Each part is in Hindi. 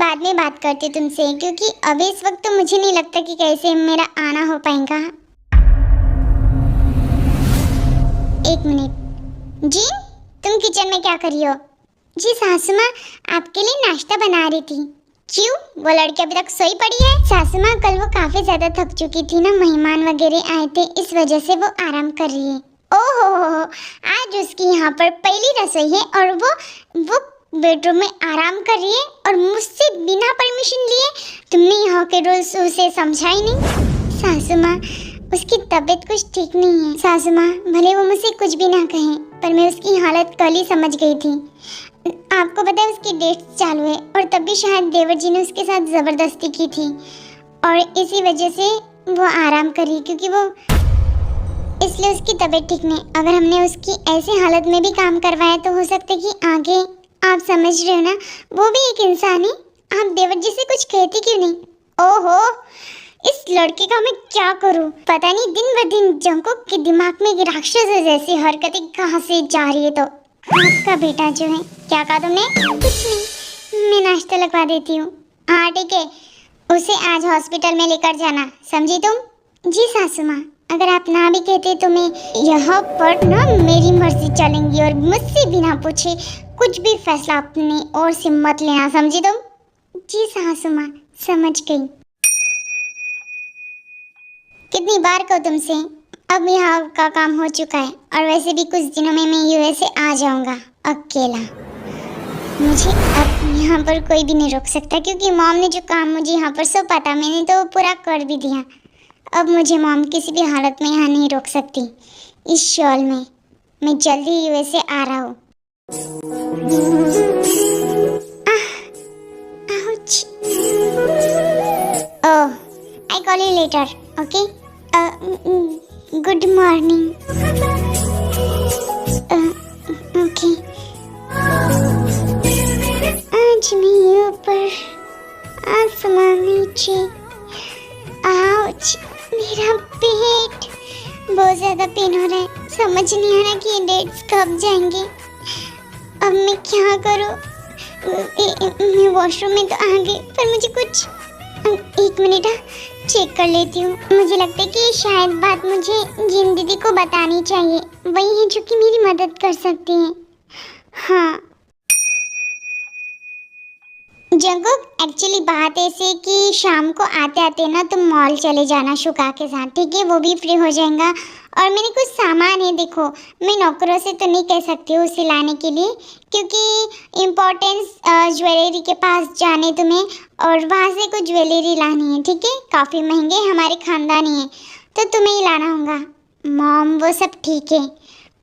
बाद में बात करती हूँ तुमसे, क्योंकि अभी इस वक्त तो मुझे नहीं लगता कि कैसे मेरा आना हो पाएगा। एक मिनट। जी, तुम किचन में क्या कर रही हो? जी सासू माँ, आपके लिए नाश्ता बना रही थी। क्यों, वो लड़की अभी तक सोई पड़ी है? सासू माँ, कल वो काफी ज्यादा थक चुकी थी ना, मेहमान वगैरह आए थे, इस वजह से वो आराम कर रही है। ओहो, आज उसकी यहाँ पर पहली रसोई है और वो बेडरूम में आराम कर रही है और मुझसे बिना परमिशन लिए। तुमने यहाँ के रूल्स उसे समझा ही नहीं। सासू माँ, उसकी तबीयत कुछ ठीक नहीं है। सासू माँ, भले वो मुझसे कुछ भी ना कहें, पर मैं उसकी हालत कल ही समझ गई थी। आपको पता है उसकी डेट्स चालू है और तब भी शायद देवर जी ने उसके साथ जबरदस्ती की थी और इसी वजह से वो आराम कर रही, क्योंकि वो इसलिए उसकी तबीयत ठीक नहीं। अगर हमने उसकी ऐसी हालत में भी काम करवाया तो हो सकता है कि आगे, आप समझ रहे हो ना, वो भी एक इंसान है। आप देवर जी से कुछ कहती क्यों नहीं? ओहो, इस लड़के का मैं क्या करूं? पता नहीं दिन ब दिन जंकुक के दिमाग में राक्षस जैसी हरकतें कहां से जा रही है। तो आपका बेटा जो है, क्या कहा तुमने? कुछ नहीं, मैं नाश्ता लगवा देती हूँ। हाँ ठीक है, उसे आज हॉस्पिटल में लेकर जाना, समझी तुम? जी सासू माँ, अगर आप ना भी कहते तो मैं यहाँ पर ना मेरी मर्जी चलेंगी और मुझसे बिना पूछे कुछ भी फैसला अपनी ओर से मत लेना, समझी तुम? जी सासू माँ, समझ गई। कितनी बार कहूँ तुमसे, अब यहाँ का काम हो चुका है और वैसे भी कुछ दिनों में मैं यूएसए आ जाऊंगा अकेला। मुझे अब यहाँ पर कोई भी नहीं रोक सकता, क्योंकि मॉम ने जो काम मुझे यहाँ पर सौंपा था मैंने तो पूरा कर भी दिया। अब मुझे मॉम किसी भी हालत में यहाँ नहीं रोक सकती। इस शॉल में मैं जल्दी यूएसए आ रहा हूँ। Oh, I call you later, okay? Good morning. Okay. आज मैं ऊपर, आसमान नीचे। आउच, मेरा पेट बहुत ज्यादा पेन हो रहा है। समझ नहीं आ रहा कि ये डेट्स कब जाएंगे। अब मैं क्या करूं? मैं वॉशरूम में तो आ गई, पर मुझे कुछ, एक मिनट चेक कर लेती हूँ। मुझे लगता है कि शायद बात मुझे जिन दीदी को बतानी चाहिए, वही है जो कि मेरी मदद कर सकती है। हाँ जंकुक, एक्चुअली बात ऐसी है कि शाम को आते आते ना तुम मॉल चले जाना शुका के साथ, ठीक है? वो भी फ्री हो जाएगा। और मैंने कुछ सामान है, देखो मैं नौकरों से तो नहीं कह सकती हूँ उसे लाने के लिए, क्योंकि इम्पोर्टेंस ज्वेलरी के पास जाने तुम्हें और वहाँ से कुछ ज्वेलरी लानी है, ठीक है? काफ़ी महंगे हमारे खानदानी है, तो तुम्हें ही लाना होगा। मॉम वो सब ठीक है।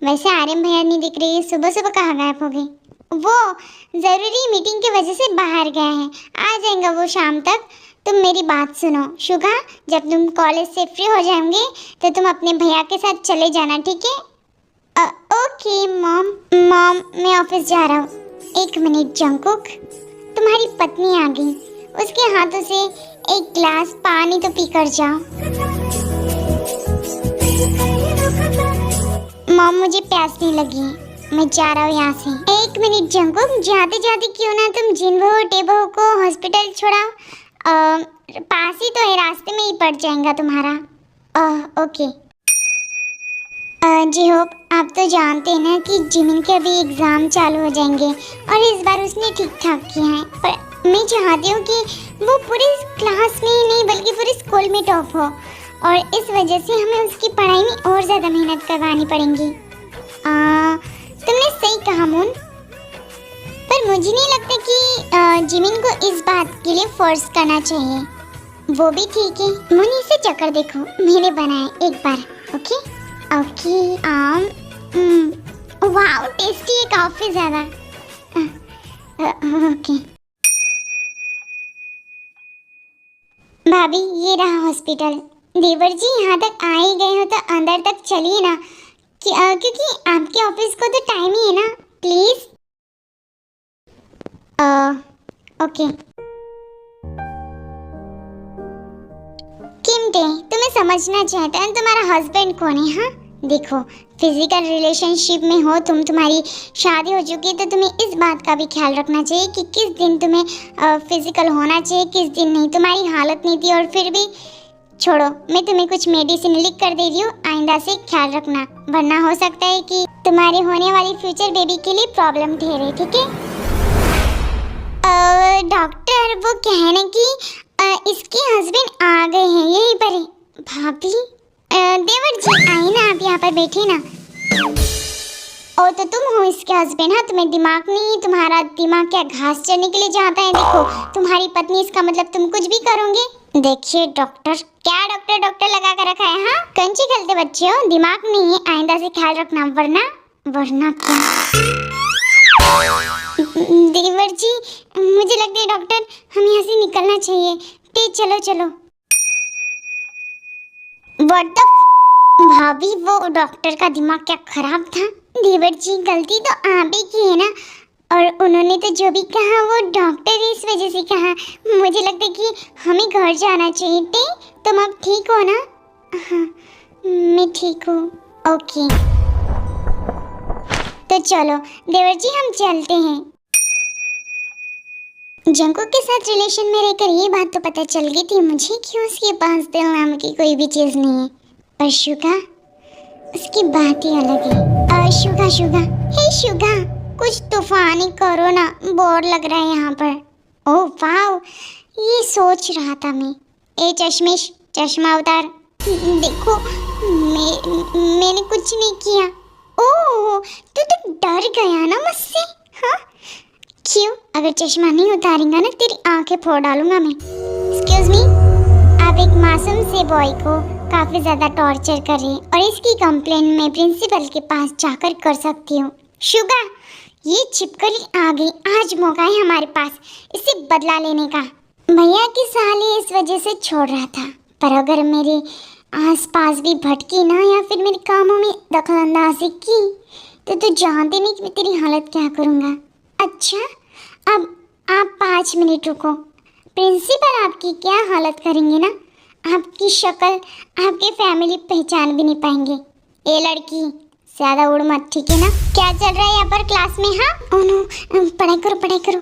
वैसे आर्यन भैया नहीं दिख रही है, सुबह सुबह कहाँ गायब हो गई? वो जरूरी मीटिंग की वजह से बाहर गया है, आ जाएगा वो शाम तक। तुम मेरी बात सुनो शुगा, जब तुम कॉलेज से फ्री हो जाओगे तो तुम अपने भैया के साथ चले जाना, ठीक है? Okay mom. मॉम मैं ऑफिस जा रहा हूँ। एक मिनट जंकुक, तुम्हारी पत्नी आ गई, उसके हाथों से एक ग्लास पानी तो पी कर जाओ। मॉम मुझे प्यास नहीं लगी, मैं जा रहा हूँ यहाँ से। एक मिनट जंकुक, जाते जाते क्यों ना तुम जिन बहू टेबहू को हॉस्पिटल छोड़ाओ। पास ही तो है, रास्ते में ही पड़ जाएगा तुम्हारा। ओके। जी होप, आप तो जानते हैं ना कि जिमिन के अभी एग्ज़ाम चालू हो जाएंगे और इस बार उसने ठीक ठाक किया है, पर मैं चाहती हूँ कि वो पूरी क्लास में ही नहीं बल्कि पूरे स्कूल में टॉप हो, और इस वजह से हमें उसकी पढ़ाई में और ज़्यादा मेहनत करवानी पड़ेगी। तुमने सही कहा मून, पर मुझे नहीं लगता कि जिमिन को इस बात के लिए फोर्स करना चाहिए। वो भी ठीक है। मून इसे चक्कर देखो, मैंने बनाया एक बार। Okay okay. वाह टेस्टी है काफी ज्यादा। ओके भाभी, ये रहा हॉस्पिटल। देवर जी यहाँ तक आ ही गए हो तो अंदर तक चलिए ना, क्योंकि आपके ऑफिस को तो टाइम ही है ना, प्लीज। ओके। किमटे, तुम्हें समझना चाहता है तुम्हारा हस्बैंड कौन है? हाँ देखो, फिजिकल रिलेशनशिप में हो तुम, तुम्हारी शादी हो चुकी है, तो तुम्हें इस बात का भी ख्याल रखना चाहिए कि किस दिन तुम्हें फिजिकल होना चाहिए, किस दिन नहीं। तुम्हारी हालत नहीं थी और फिर भी छोड़ो, मैं तुम्हें कुछ मेडिसिन लिख कर दे रही हूँ, आइंदा से ख्याल रखना, वरना हो सकता है कि तुम्हारे होने वाली फ्यूचर बेबी के लिए प्रॉब्लम ठहरे। ठीक है? डॉक्टर वो कहने कि इसके हस्बैंड आ गए हैं यहीं पर है। भाभी देवर जी आइए ना, आप यहाँ पर बैठे ना। और तो तुम हो इसके हस्बैंड? हाँ, तुम्हें दिमाग नहीं, तुम्हारा दिमाग क्या घास चरने के लिए जाता है? देखो तुम्हारी पत्नी, इसका मतलब तुम कुछ भी करोगे। देखिए डॉक्टर, क्या डॉक्टर डॉक्टर लगा कर रखा है? हाँ, कंची खेलते बच्चे हो, दिमाग नहीं है, आइंदा से ख्याल रखना, वरना क्या? देवर जी मुझे लगता है डॉक्टर हम यहाँ से निकलना चाहिए। प्लीज चलो चलो। व्हाट द भाभी, वो डॉक्टर का दिमाग क्या खराब था? देवर जी गलती तो आप ही की है ना, और उन्होंने तो जो भी कहा वो डॉक्टर इस वजह से कहा। मुझे लगता है कि हमें घर जाना चाहिए। तुम अब ठीक हो ना? हाँ मैं ठीक हूँ। ओके तो चलो देवर जी हम चलते हैं। जंकुक के साथ रिलेशन में रहकर ये बात तो पता चल गई थी मुझे कि उसके पास दिल नाम की कोई भी चीज़ नहीं है, पर शुगा उसकी बात ही अलग है। शुगा शुगा, हे शुगा, कुछ तूफानी करो ना, बोर लग रहा है यहाँ पर। ओह वाह, ये सोच रहा था मैं। ए चश्मिश, चश्मा उतार। देखो मैंने कुछ नहीं किया। ओह तू तो डर गया ना मुझसे? हाँ क्यों? अगर चश्मा नहीं उतारेंगा ना तेरी आंखें फोड़ डालूंगा मैं। एक्सक्यूज मी, आप एक मासूम से बॉय को काफी ज्यादा टॉर्चर कर रही हैं और इसकी कंप्लेन मैं प्रिंसिपल के पास जाकर कर सकती हूँ। शुगा ये छिपकली आ गई, आज मौका है हमारे पास इसे बदला लेने का। भैया की साली इस वजह से छोड़ रहा था, पर अगर मेरे आसपास भी भटकी ना या फिर मेरे कामों में दखलंदाजी की तो तू जानती नहीं कि मैं तेरी हालत क्या करूँगा। अच्छा अब आप 5 मिनट रुको, प्रिंसिपल आपकी क्या हालत करेंगे ना, आपकी शक्ल आपके फैमिली पहचान भी नहीं पाएंगे। ए लड़की ज्यादा उड़ मत, ठीक है ना? क्या चल रहा है यहाँ पर क्लास में? हाँ ओनो, पढ़ाई करो पढ़ाई करो।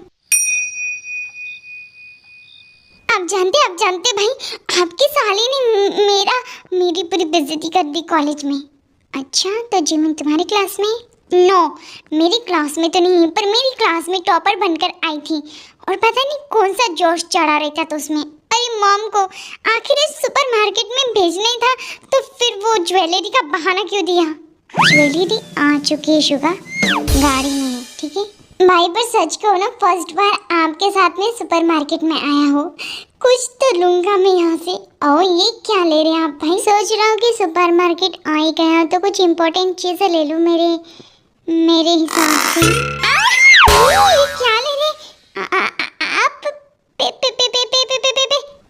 आप जानते भाई, आपकी साली ने मेरी पूरी बेइज्जती कर दी कॉलेज में। अच्छा तो जिमिन तुम्हारी क्लास में? नो मेरी क्लास में तो नहीं, पर मेरी क्लास में टॉपर बनकर आई थी और पता नहीं कौन सा जोश चढ़ा रहता था उसमें। अरे मॉम को आखिर इस सुपरमार्केट में भेजना ही था तो फिर वो ज्वेलरी का बहाना क्यों दिया? ज्वेलरी आ चुकी है शुगा, गाड़ी में है, ठीक है भाई। पर सच कहो ना, फर्स्ट बार आपके साथ में सुपरमार्केट में आया हो, कुछ तो लूंगा मैं यहाँ से। ओ ये क्या ले रहे हैं आप भाई? सोच रहा हूँ कि सुपरमार्केट आ ही गया तो कुछ इम्पोर्टेंट चीज़ें ले लूँ मेरे हिसाब से। ये क्या ले रहे आप?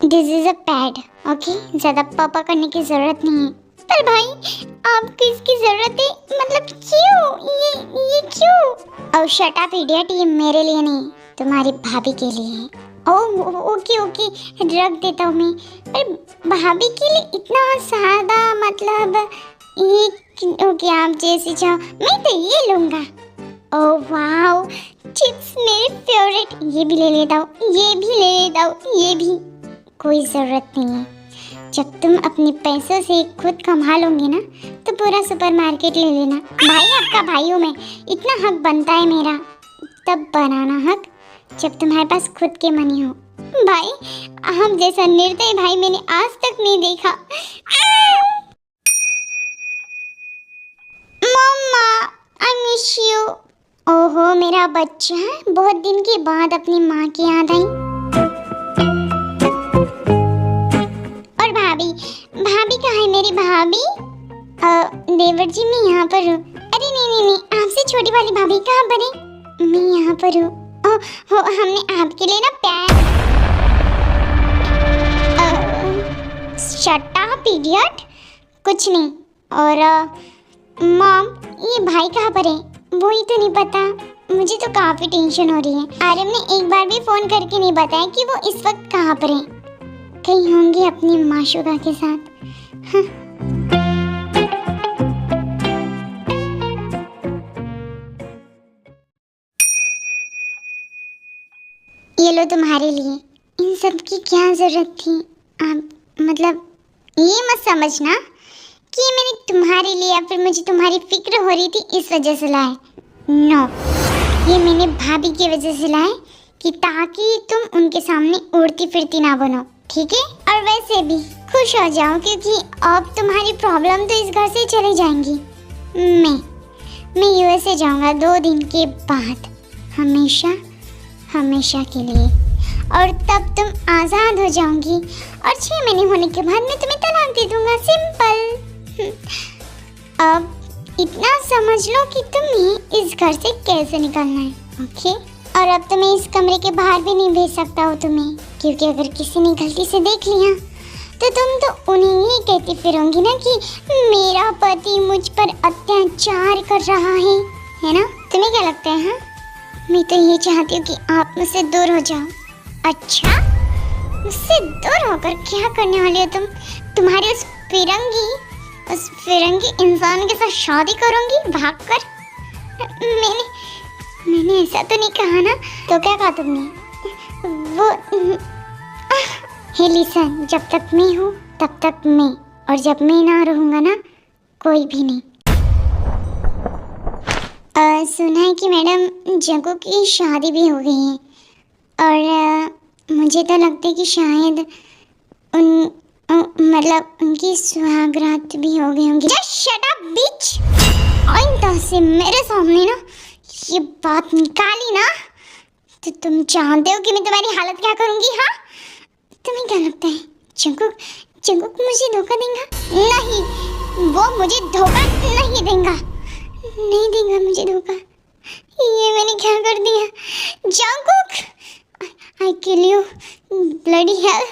This is a pad, okay, ज्यादा पापा करने की जरूरत नहीं है। पर भाई आपको इसकी जरूरत है, मतलब क्यों? ये क्यों? ओह शट अप इडियट, ये मेरे लिए नहीं तुम्हारी भाभी के लिए है। ओह ओके ओके रख देता हूँ मैं। पर भाभी के लिए इतना सादा, मतलब ये ओके आप जैसी चाहो, मैं तो ये लूँगा। ओह वाओ चिप्स मेरे फेवरेट, ये भी ले लेता हूँ, ये भी ले लेता हूँ, ये भी। कोई ज़रूरत नहीं है, जब तुम अपने पैसों से खुद कमा लोगे ना तो पूरा सुपरमार्केट ले लेना। भाई आपका भाई हूँ मैं, इतना हक बनता है मेरा, तब बनाना हक जब तुम्हारे पास खुद के मनी हो। भाई हम जैसा निर्दयी भाई मैंने आज तक नहीं देखा। मम्मा आई मिस यू। ओहो मेरा बच्चा, बहुत दिन के बाद अपनी माँ की याद आई। और भाभी कहाँ है मेरी भाभी? देवर जी मैं यहाँ पर हूँ। अरे नहीं, आपसे छोटी वाली भाभी कहाँ पर है? मैं यहाँ पर हूँ। हमने आपके लिए ना प्यार। शट अप इडियट, कुछ नहीं। और मॉम ये भाई कहाँ पर है? वो ही तो नहीं पता, मुझे तो काफी टेंशन हो रही है। आरम ने एक बार भी फोन करके नहीं बताया कि वो इस वक्त कहाँ पर है। कहीं होंगे अपनी माशूका के साथ। हाँ। ये लो तुम्हारे लिए। इन सब की क्या ज़रूरत थी? आप मतलब ये मत समझना कि मैंने तुम्हारे लिए या फिर मुझे तुम्हारी फिक्र हो रही थी इस वजह से लाए। नो, ये मैंने भाभी की वजह से लाए कि ताकि तुम उनके सामने उड़ती फिरती ना बनो, ठीक है? और वैसे भी खुश हो जाओ क्योंकि अब तुम्हारी प्रॉब्लम तो इस घर से चली जाएंगी। मैं यूएसए जाऊंगा 2 दिन के बाद, हमेशा के लिए, और तब तुम आज़ाद हो जाओगी और 6 महीने होने के बाद मैं तुम्हें तलाक दे दूंगा। सिंपल। अब इतना समझ लो कि तुम्हें इस घर से कैसे निकलना है, ओके? और अब तो मैं इस कमरे के बाहर भी नहीं भेज सकता हूँ तुम्हें, क्योंकि अगर किसी ने गलती से देख लिया तो तुम तो उन्हें ही कहती फिरोगी ना कि मेरा पति मुझ पर अत्याचार कर रहा है ना? तुम्हें क्या लगता है? हाँ, मैं तो ये चाहती हूँ कि आप मुझसे दूर हो जाओ। अच्छा, मुझसे दूर होकर क्या करने वाली हो तुम? तुम्हारी उस फिरंगी इंसान के साथ शादी करूंगी भागकर? मैंने ऐसा तो नहीं कहा ना। तो क्या कहा तुमने? वो हे लिसन, जब तक मैं हूँ तब तक मैं, और जब मैं ना रहूँगा ना, कोई भी नहीं। सुना है कि मैडम जग्गू की शादी भी हो गई है, और मुझे तो लगता है कि शायद मतलब उनकी सुहागरात भी हो गई होंगी। जस्ट शट अप बिच! आइंदा से मेरे सामने ना ये बात निकाली ना तो तुम जानते हो कि मैं तुम्हारी हालत क्या करूँगी। हाँ, तुम्हें क्या लगता है जग्गू मुझे धोखा देगा? नहीं, वो मुझे धोखा नहीं देगा, मुझे धोखा। ये मैंने क्या कर दिया? जग्गू, आई किल यू, ब्लडी हेल!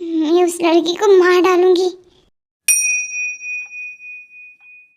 मैं उस लड़की को मार डालूंगी।